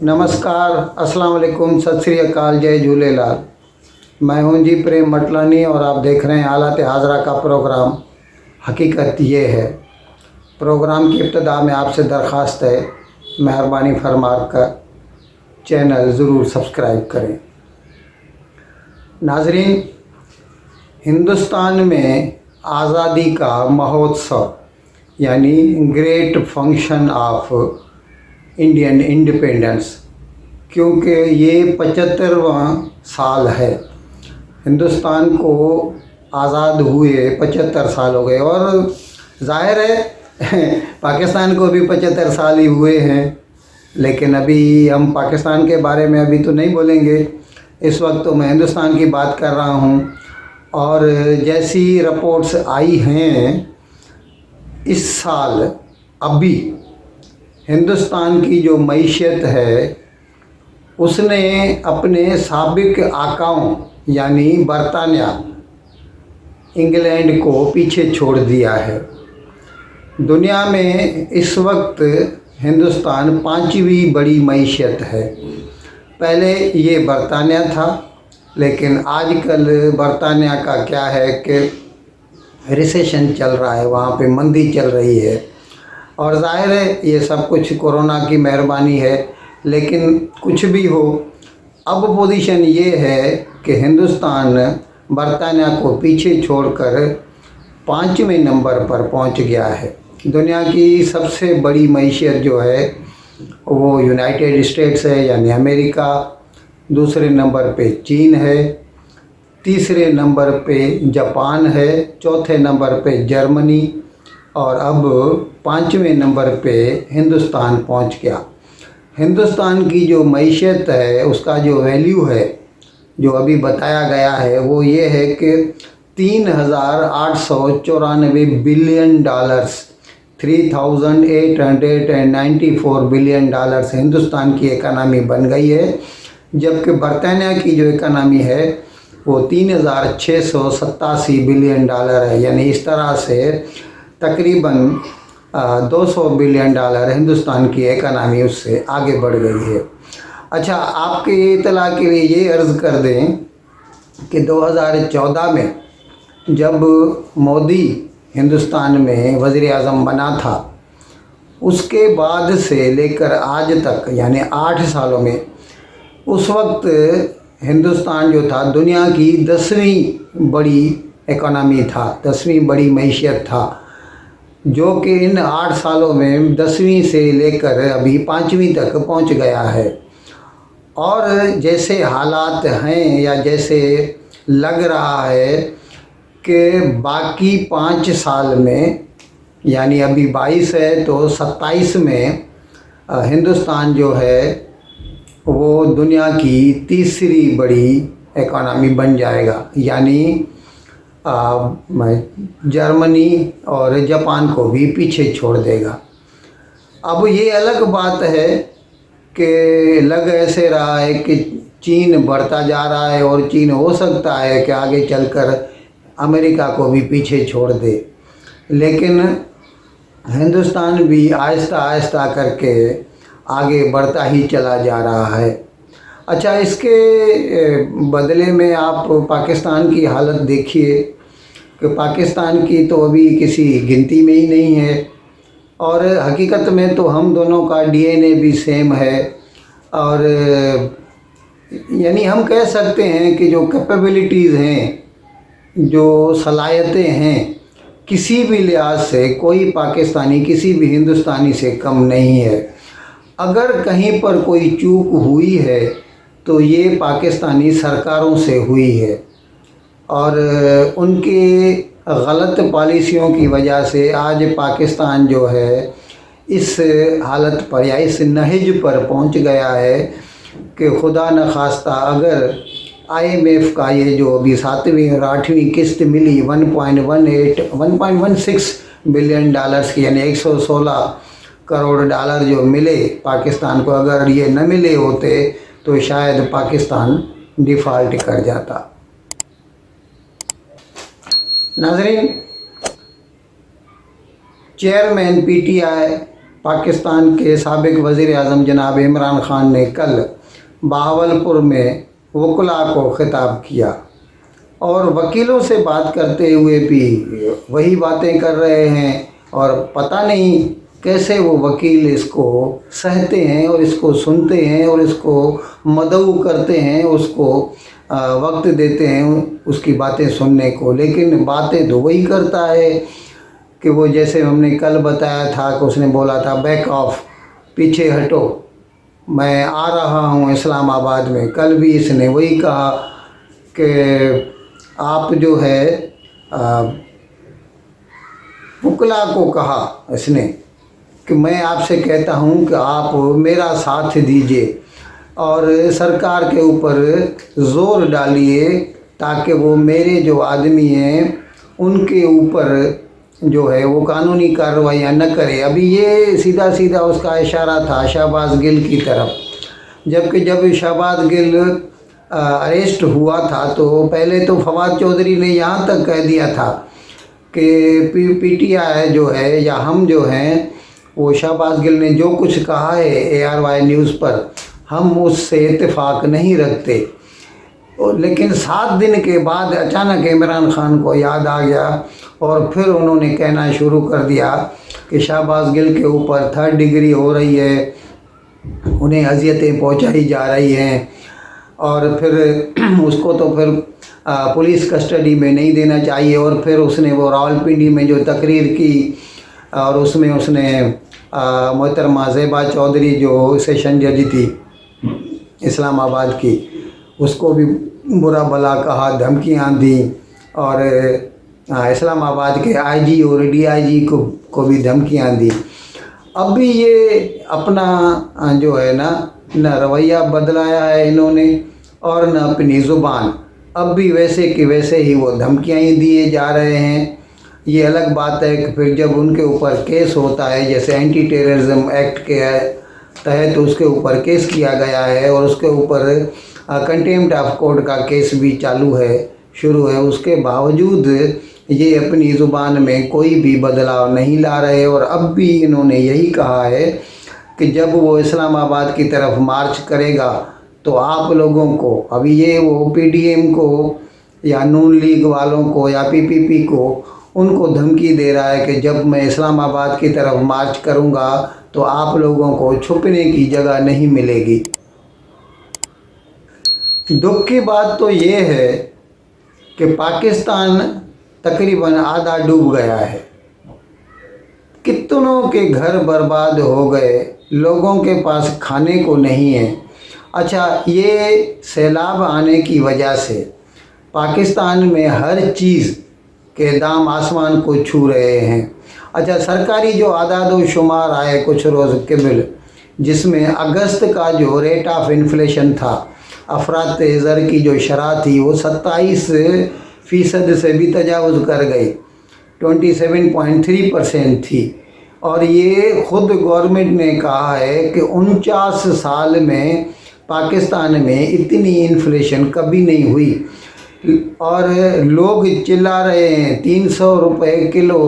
नमस्कार, अस्सलाम वालेकुम, सत श्री अकाल, जय झूलेलाल। मैं हूं जी प्रेम मटलानी और आप देख रहे हैं हालात हाजरा का प्रोग्राम हकीकत ये है। प्रोग्राम की इब्तिदा में आपसे दरख्वास्त है, मेहरबानी फरमाकर कर चैनल ज़रूर सब्सक्राइब करें। नाज़रीन, हिंदुस्तान में आज़ादी का महोत्सव यानी great function of Indian independence, क्योंकि ये 75वां साल है। हिंदुस्तान को आज़ाद हुए 75 साल हो गए और ज़ाहिर है पाकिस्तान को भी 75 साल ही हुए हैं। लेकिन अभी हम पाकिस्तान के बारे में अभी तो नहीं बोलेंगे, इस वक्त तो मैं हिंदुस्तान की बात कर रहा हूँ। और जैसी रिपोर्ट्स आई हैं, इस साल अभी हिंदुस्तान की जो मईशत है उसने अपने साबिक आकाओं यानी बरतानिया इंग्लैंड को पीछे छोड़ दिया है। दुनिया में इस वक्त हिंदुस्तान 5वीं बड़ी मईशत है। पहले ये बरतानिया था, लेकिन आजकल बरतानिया का क्या है कि रिसेशन चल रहा है, वहाँ पे मंदी चल रही है। और ज़ाहिर है ये सब कुछ कोरोना की मेहरबानी है। लेकिन कुछ भी हो, अब पोजीशन ये है कि हिंदुस्तान बरतानिया को पीछे छोड़कर 5वें नंबर पर पहुंच गया है। दुनिया की सबसे बड़ी मईशत जो है वो यूनाइटेड स्टेट्स है यानी अमेरिका, दूसरे नंबर पे चीन है, तीसरे नंबर पे जापान है, चौथे नंबर पे जर्मनी और अब 5वें नंबर पे हिंदुस्तान पहुंच गया। हिंदुस्तान की जो मईशत है उसका जो वैल्यू है, जो अभी बताया गया है, वो ये है कि 3,894 billion dollars, 3,894 billion dollars Hindustan की इकनॉमी बन गई है। जबकि बरतानिया की जो इकनॉमी है वो 3,687 बिलियन डॉलर है। यानी इस तरह से तकरीबन 200 बिलियन डॉलर हिंदुस्तान की इकनॉमी उससे आगे बढ़ गई है। अच्छा, आपके इत्तला के लिए ये अर्ज़ कर दें कि 2014 में जब मोदी हिंदुस्तान में वज़ीर आज़म बना था, उसके बाद से लेकर आज तक यानी 8 सालों में, उस वक्त हिंदुस्तान जो था दुनिया की 10वीं बड़ी इकनॉमी था, 10वीं बड़ी मईशत था, जो कि इन 8 सालों में 10वीं से लेकर अभी 5वीं तक पहुंच गया है। और जैसे हालात हैं या जैसे लग रहा है कि बाकी 5 साल में, यानी अभी 22 है तो 27 में हिंदुस्तान जो है वो दुनिया की तीसरी बड़ी इकनॉमी बन जाएगा। यानी जर्मनी और जापान को भी पीछे छोड़ देगा। अब ये अलग बात है कि लग ऐसे रहा है कि चीन बढ़ता जा रहा है और चीन हो सकता है कि आगे चलकर अमेरिका को भी पीछे छोड़ दे। लेकिन हिंदुस्तान भी आहिस्ता आहिस्ता करके आगे बढ़ता ही चला जा रहा है। अच्छा, इसके बदले में आप पाकिस्तान की हालत देखिए कि पाकिस्तान की तो अभी किसी गिनती में ही नहीं है। और हकीकत में तो हम दोनों का डीएनए भी सेम है। और यानी हम कह सकते हैं कि जो कैपेबिलिटीज़ हैं, जो सलाहियतें हैं, किसी भी लिहाज से कोई पाकिस्तानी किसी भी हिंदुस्तानी से कम नहीं है। अगर कहीं पर कोई चूक हुई है तो ये पाकिस्तानी सरकारों से हुई है और उनके गलत पॉलिसियों की वजह से आज पाकिस्तान जो है इस हालत पर या इस नहज पर पहुंच गया है कि खुदा न खास्ता अगर IMF का ये जो अभी 7वीं और 8वीं किस्त मिली 1.16 बिलियन डॉलर्स की, यानी 116 करोड़ डॉलर जो मिले पाकिस्तान को, अगर ये न मिले होते तो शायद पाकिस्तान डिफ़ॉल्ट कर जाता। नाज़रीन, चेयरमैन PTI पाकिस्तान के साबिक वज़ीर आज़म जनाब इमरान ख़ान ने कल बहावलपुर में वकला को ख़िताब किया और वकीलों से बात करते हुए भी वही बातें कर रहे हैं और पता नहीं कैसे वो वकील इसको सहते हैं और इसको सुनते हैं और इसको मदऊ करते हैं, उसको वक्त देते हैं उसकी बातें सुनने को, लेकिन बातें तो वही करता है कि वो जैसे हमने कल बताया था कि उसने बोला था बैक ऑफ, पीछे हटो, मैं आ रहा हूँ इस्लामाबाद में। कल भी इसने वही कहा कि आप जो है वकला को कहा इसने कि मैं आपसे कहता हूँ कि आप मेरा साथ दीजिए और सरकार के ऊपर ज़ोर डालिए ताकि वो मेरे जो आदमी हैं उनके ऊपर जो है वो कानूनी कार्रवाइयाँ न करे। अभी ये सीधा सीधा उसका इशारा था शहबाज गिल की तरफ, जबकि जब शहबाज गिल अरेस्ट हुआ था तो पहले तो फवाद चौधरी ने यहाँ तक कह दिया था कि पीटीआई जो है या हम जो हैं वो शहबाज गिल ने जो कुछ कहा है ARY न्यूज़ पर हम उससे इत्तेफाक नहीं रखते। लेकिन 7 दिन के बाद अचानक इमरान ख़ान को याद आ गया और फिर उन्होंने कहना शुरू कर दिया कि शहबाज गिल के ऊपर 3rd डिग्री हो रही है, उन्हें अजियतें पहुंचाई जा रही हैं और फिर उसको तो फिर पुलिस कस्टडी में नहीं देना चाहिए। और फिर उसने वो रावलपिंडी में जो तकरीर की और उसमें उसने मोहतरमा ज़ेबा चौधरी जो सेशन जज थी इस्लामाबाद की, उसको भी बुरा भला कहा, धमकियाँ दी और इस्लामाबाद के IG और DIG को भी धमकियाँ दी। अब भी ये अपना जो है न रवैया बदलाया है इन्होंने और न अपनी ज़ुबान, अब भी वैसे कि वैसे ही वो धमकियाँ ही दिए जा रहे हैं। ये अलग बात है कि फिर जब उनके ऊपर केस होता है, जैसे एंटी टेररिज्म एक्ट के तहत उसके ऊपर केस किया गया है और उसके ऊपर कंटेम्प्ट ऑफ कोर्ट का केस भी शुरू है, उसके बावजूद ये अपनी ज़ुबान में कोई भी बदलाव नहीं ला रहे। और अब भी इन्होंने यही कहा है कि जब वो इस्लामाबाद की तरफ मार्च करेगा तो आप लोगों को, अभी ये वो PDM को या नून लीग वालों को या PPP को, उनको धमकी दे रहा है कि जब मैं इस्लामाबाद की तरफ मार्च करूंगा तो आप लोगों को छुपने की जगह नहीं मिलेगी। दुख की बात तो ये है कि पाकिस्तान तकरीबन आधा डूब गया है, कितनों के घर बर्बाद हो गए, लोगों के पास खाने को नहीं है। अच्छा, ये सैलाब आने की वजह से पाकिस्तान में हर चीज़ के दाम आसमान को छू रहे हैं। अच्छा, सरकारी जो आदाद व शुमार आए कुछ रोज़ कबल, जिसमें अगस्त का जो रेट ऑफ इन्फ्लेशन था, अफरात ज़र की जो शरह थी वो 27% से भी तजावुज़ कर गई, 27.3% थी। और ये ख़ुद गवर्नमेंट ने कहा है कि 49 साल में पाकिस्तान में इतनी इन्फ्लेशन कभी नहीं हुई। और लोग चिल्ला रहे हैं 300 रुपये किलो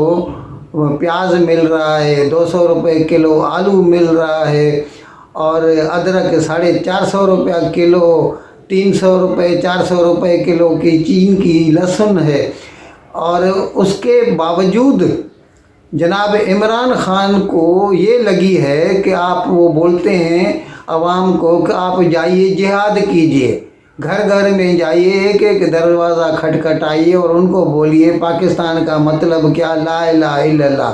प्याज मिल रहा है, 200 रुपये किलो आलू मिल रहा है और अदरक 450 रुपया किलो, 300 रुपये 400 रुपये किलो की चीन की लहसुन है। और उसके बावजूद जनाब इमरान ख़ान को ये लगी है कि आप वो बोलते हैं आवाम को कि आप जाइए जिहाद कीजिए, घर घर में जाइए, एक एक दरवाज़ा खटखटाइए और उनको बोलिए पाकिस्तान का मतलब क्या, ला इलाहा इल्लल्लाह।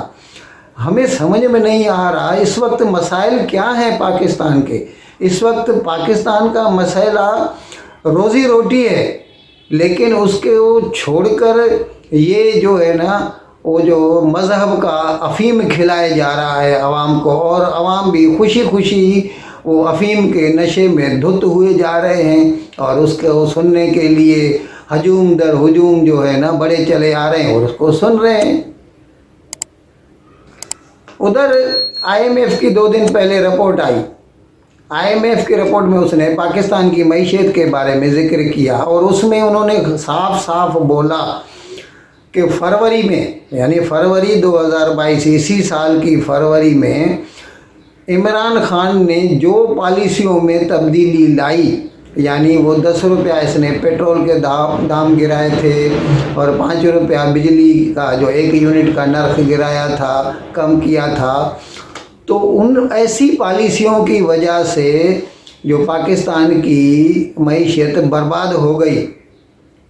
हमें समझ में नहीं आ रहा इस वक्त मसाइल क्या हैं पाकिस्तान के। इस वक्त पाकिस्तान का मसला रोज़ी रोटी है, लेकिन उसके वो छोड़कर ये जो है ना वो जो मज़हब का अफ़ीम खिलाया जा रहा है आवाम को, और आवाम भी खुशी खुशी वो अफ़ीम के नशे में धुत हुए जा रहे हैं और उसको सुनने के लिए हजूम दर हजूम जो है ना बड़े चले आ रहे हैं और उसको सुन रहे हैं। उधर IMF की 2 दिन पहले रिपोर्ट आई। IMF की रिपोर्ट में उसने पाकिस्तान की मईशत के बारे में ज़िक्र किया और उसमें उन्होंने साफ साफ बोला कि फरवरी में, यानी फरवरी 2022 इसी साल की फरवरी में इमरान खान ने जो पॉलिसियों में तब्दीली लाई, यानी वो 10 रुपया इसने पेट्रोल के दाम गिराए थे और 5 रुपया बिजली का जो 1 यूनिट का नर्ख गिराया था, कम किया था, तो उन ऐसी पॉलिसियों की वजह से जो पाकिस्तान की मईशत बर्बाद हो गई।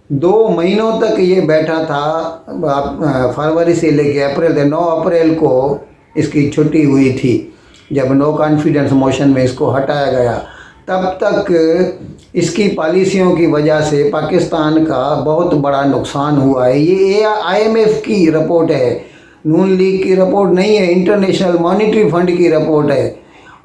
2 महीनों तक ये बैठा था, फरवरी से लेके अप्रैल तक। 9 अप्रैल को इसकी छुट्टी हुई थी, जब नो कॉन्फिडेंस मोशन में इसको हटाया गया। तब तक इसकी पॉलिसियों की वजह से पाकिस्तान का बहुत बड़ा नुकसान हुआ है। ये IMF की रिपोर्ट है, नून लीग की रिपोर्ट नहीं है, इंटरनेशनल मॉनेटरी फंड की रिपोर्ट है।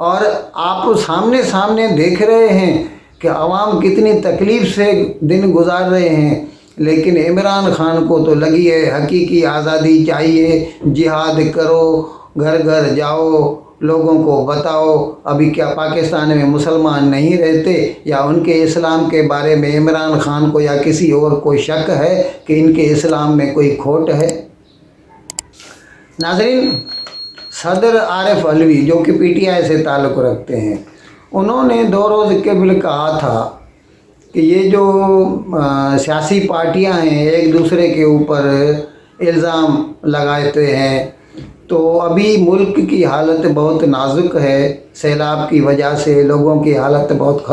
और आप सामने सामने देख रहे हैं कि अवाम कितनी तकलीफ़ से दिन गुजार रहे हैं, लेकिन इमरान खान को तो लगी है हकीकी आज़ादी चाहिए, जिहाद करो, घर घर जाओ, लोगों को बताओ। अभी क्या पाकिस्तान में मुसलमान नहीं रहते, या उनके इस्लाम के बारे में इमरान खान को या किसी और को शक है कि इनके इस्लाम में कोई खोट है? नाज़रीन, सदर आरिफ अलवी जो कि PTI से ताल्लुक़ रखते हैं, उन्होंने 2 रोज़ कबल कहा था कि ये जो सियासी पार्टियां हैं एक दूसरे के ऊपर इल्ज़ाम लगाते हैं, तो अभी मुल्क की हालत बहुत नाजुक है। सैलाब की वजह से लोगों की हालत बहुत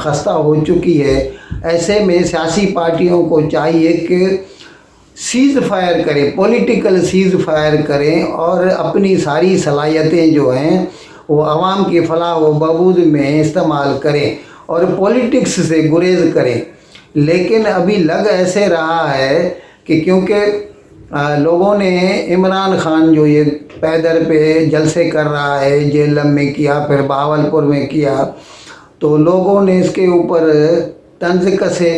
खस्ता हो चुकी है। ऐसे में सियासी पार्टियों को चाहिए कि सीज़ फायर करें, पॉलिटिकल सीज़ फायर करें और अपनी सारी सलाहियतें जो हैं वो आवाम की फलाह व बहबूद में इस्तेमाल करें और पॉलिटिक्स से गुरेज करें। लेकिन अभी लग ऐसे रहा है कि क्योंकि लोगों ने इमरान खान जो ये पैदर पे जलसे कर रहा है, जेलम में किया, फिर बहावलपुर में किया, तो लोगों ने इसके ऊपर तंज कसे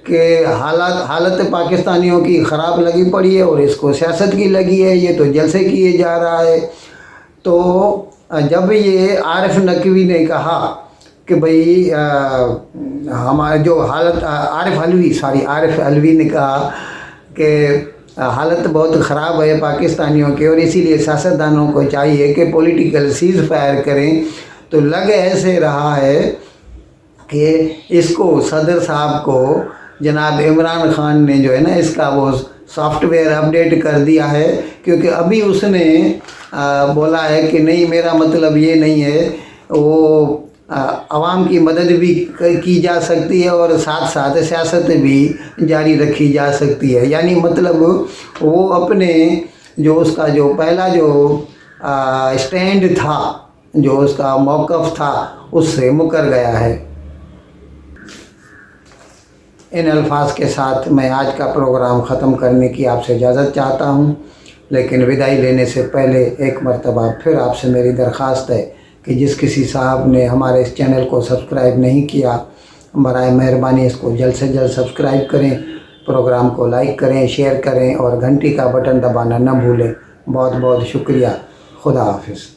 कि हालत पाकिस्तानियों की ख़राब लगी पड़ी है और इसको सियासत की लगी है, ये तो जलसे किए जा रहा है। तो जब ये आरिफ नकवी ने कहा कि भाई हमारे जो हालत, आरिफ अलवी ने कहा कि हालत बहुत ख़राब है पाकिस्तानियों की और इसीलिए सियासतदानों को चाहिए कि पॉलिटिकल सीज़ फायर करें, तो लग ऐसे रहा है कि इसको सदर साहब को जनाब इमरान खान ने जो है ना इसका वो सॉफ्टवेयर अपडेट कर दिया है, क्योंकि अभी उसने बोला है कि नहीं, मेरा मतलब ये नहीं है, वो आवाम की मदद भी की जा सकती है और साथ साथ सियासत भी जारी रखी जा सकती है। यानी मतलब वो अपने जो उसका जो पहला जो स्टैंड था, जो उसका मौक़िफ़ था, उससे मुकर गया है। इन अल्फाज के साथ मैं आज का प्रोग्राम ख़त्म करने की आपसे इजाज़त चाहता हूँ, लेकिन विदाई लेने से पहले एक मरतबा फिर आपसे मेरी दरख्वास्त है कि जिस किसी साहब ने हमारे इस चैनल को सब्सक्राइब नहीं किया, बराए मेहरबानी इसको जल्द से जल्द सब्सक्राइब करें, प्रोग्राम को लाइक करें, शेयर करें और घंटी का बटन दबाना न भूलें। बहुत बहुत शुक्रिया। खुदा हाफिज़।